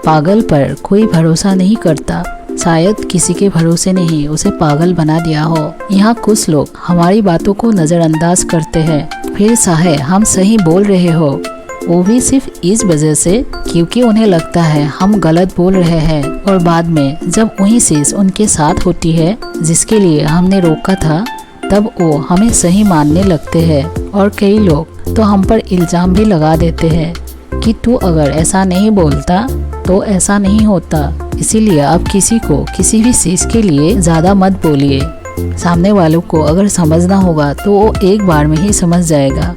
पागल पर कोई भरोसा नहीं करता, शायद किसी के भरोसे ने ही उसे पागल बना दिया हो। यहाँ कुछ लोग हमारी बातों को नज़रअंदाज करते हैं, फिर चाहे हम सही बोल रहे हो वो भी सिर्फ इस वजह से क्योंकि उन्हें लगता है हम गलत बोल रहे हैं, और बाद में जब वही चीज़ उनके साथ होती है जिसके लिए हमने रोका था तब वो हमें सही मानने लगते हैं। और कई लोग तो हम पर इल्ज़ाम भी लगा देते हैं कि तू अगर ऐसा नहीं बोलता तो ऐसा नहीं होता। इसीलिए आप किसी को किसी भी चीज़ के लिए ज़्यादा मत बोलिए। सामने वालों को अगर समझना होगा तो वो एक बार में ही समझ जाएगा।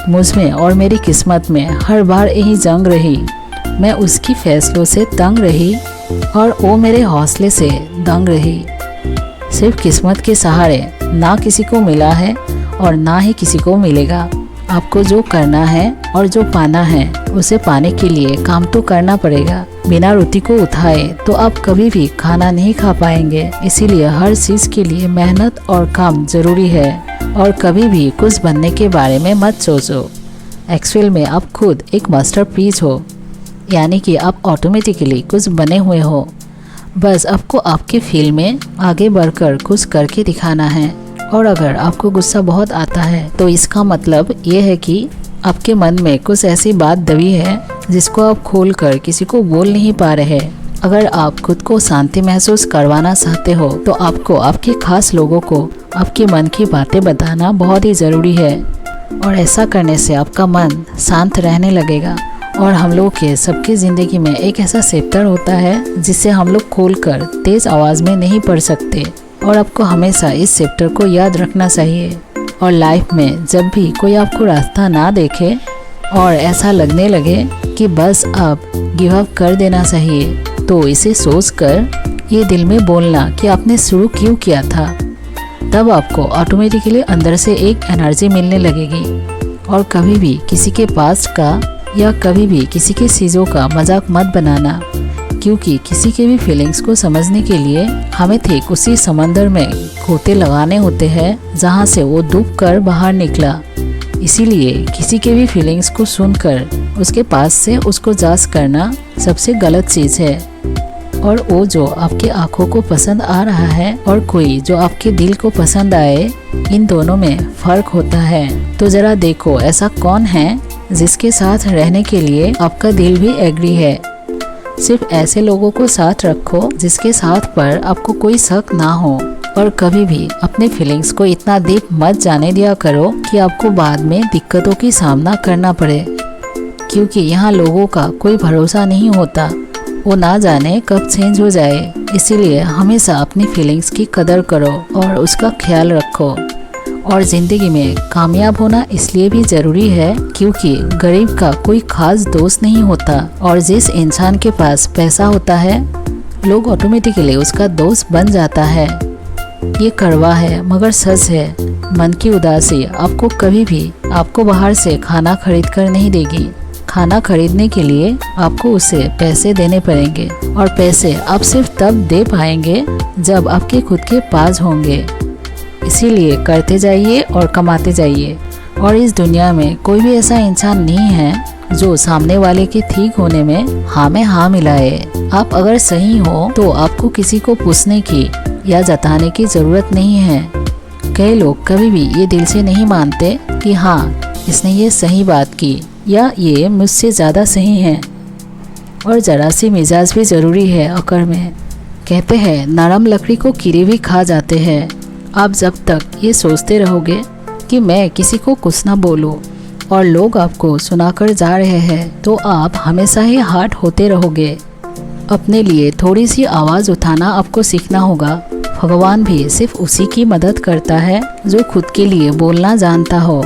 मुझमें और मेरी किस्मत में हर बार यही जंग रही। मैं उसकी फैसलों से तंग रही और वो मेरे हौसले से दंग रही। सिर्फ किस्मत के सहारे ना किसी को मिला है और ना ही किसी को मिलेगा। आपको जो करना है और जो पाना है उसे पाने के लिए काम तो करना पड़ेगा। बिना रोटी को उठाए तो आप कभी भी खाना नहीं खा पाएंगे। इसीलिए हर चीज़ के लिए मेहनत और काम जरूरी है। और कभी भी कुछ बनने के बारे में मत सोचो। एक्चुअल में आप खुद एक मास्टरपीस हो, यानी कि आप ऑटोमेटिकली कुछ बने हुए हो। बस आपको आपके फील्ड में आगे बढ़कर कुछ करके दिखाना है। और अगर आपको गुस्सा बहुत आता है तो इसका मतलब ये है कि आपके मन में कुछ ऐसी बात दबी है जिसको आप खोलकर किसी को बोल नहीं पा रहे। अगर आप खुद को शांति महसूस करवाना चाहते हो तो आपको आपके खास लोगों को आपके मन की बातें बताना बहुत ही ज़रूरी है। और ऐसा करने से आपका मन शांत रहने लगेगा। और हम लोग के सबकी ज़िंदगी में एक ऐसा चैप्टर होता है जिसे हम लोग खोलकर तेज़ आवाज़ में नहीं पढ़ सकते। और आपको हमेशा इस चैप्टर को याद रखना चाहिए। और लाइफ में जब भी कोई आपको रास्ता ना देखे और ऐसा लगने लगे कि बस आप गिव अप कर देना चाहिए, तो इसे सोचकर ये दिल में बोलना कि आपने शुरू क्यों किया था। तब आपको ऑटोमेटिकली अंदर से एक एनर्जी मिलने लगेगी। और कभी भी किसी के पास का या कभी भी किसी के चीज़ों का मजाक मत बनाना, क्योंकि किसी के भी फीलिंग्स को समझने के लिए हमें ठीक उसी समंदर में गोते लगाने होते हैं जहाँ से वो डूब कर बाहर निकला। इसीलिए किसी के भी फीलिंग्स को सुनकर उसके पास से उसको जांच करना सबसे गलत चीज़ है। और वो जो आपके आँखों को पसंद आ रहा है और कोई जो आपके दिल को पसंद आए, इन दोनों में फ़र्क होता है। तो ज़रा देखो ऐसा कौन है जिसके साथ रहने के लिए आपका दिल भी एग्री है। सिर्फ ऐसे लोगों को साथ रखो जिसके साथ पर आपको कोई शक ना हो। और कभी भी अपने फीलिंग्स को इतना डीप मत जाने दिया करो कि आपको बाद में दिक्कतों की सामना करना पड़े, क्योंकि यहाँ लोगों का कोई भरोसा नहीं होता। वो ना जाने कब चेंज हो जाए। इसीलिए हमेशा अपनी फीलिंग्स की कदर करो और उसका ख्याल रखो। और ज़िंदगी में कामयाब होना इसलिए भी ज़रूरी है क्योंकि गरीब का कोई खास दोस्त नहीं होता। और जिस इंसान के पास पैसा होता है लोग ऑटोमेटिकली उसका दोस्त बन जाता है। ये कड़वा है मगर सच है। मन की उदासी आपको कभी भी आपको बाहर से खाना खरीद कर नहीं देगी। खाना खरीदने के लिए आपको उसे पैसे देने पड़ेंगे। और पैसे आप सिर्फ तब दे पाएंगे जब आपके खुद के पास होंगे। इसीलिए करते जाइए और कमाते जाइए। और इस दुनिया में कोई भी ऐसा इंसान नहीं है जो सामने वाले के ठीक होने में हाँ मिलाए। आप अगर सही हो तो आपको किसी को पूछने की या जताने की ज़रूरत नहीं है। कई लोग कभी भी ये दिल से नहीं मानते कि हाँ इसने ये सही बात की या ये मुझसे ज़्यादा सही है। और ज़रा सी मिजाज भी ज़रूरी है अकड़ में। कहते हैं नरम लकड़ी को कीड़े भी खा जाते हैं। आप जब तक ये सोचते रहोगे कि मैं किसी को कुछ ना बोलूं और लोग आपको सुनाकर जा रहे हैं तो आप हमेशा ही हर्ट होते रहोगे। अपने लिए थोड़ी सी आवाज़ उठाना आपको सीखना होगा। भगवान भी सिर्फ उसी की मदद करता है जो खुद के लिए बोलना जानता हो।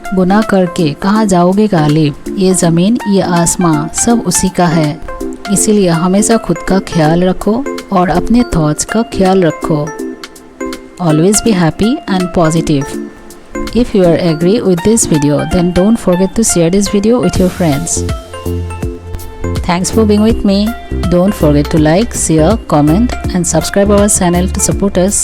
गुनाह करके कहाँ जाओगे गालिब, ये ज़मीन ये आसमां सब उसी का है। इसीलिए हमेशा खुद का ख्याल रखो और अपने थॉट्स का ख्याल रखो। Always be happy and positive. If you are agree with this video, then don't forget to share this video with your friends. Thanks for being with me. Don't forget to like, share, comment and subscribe our channel to support us.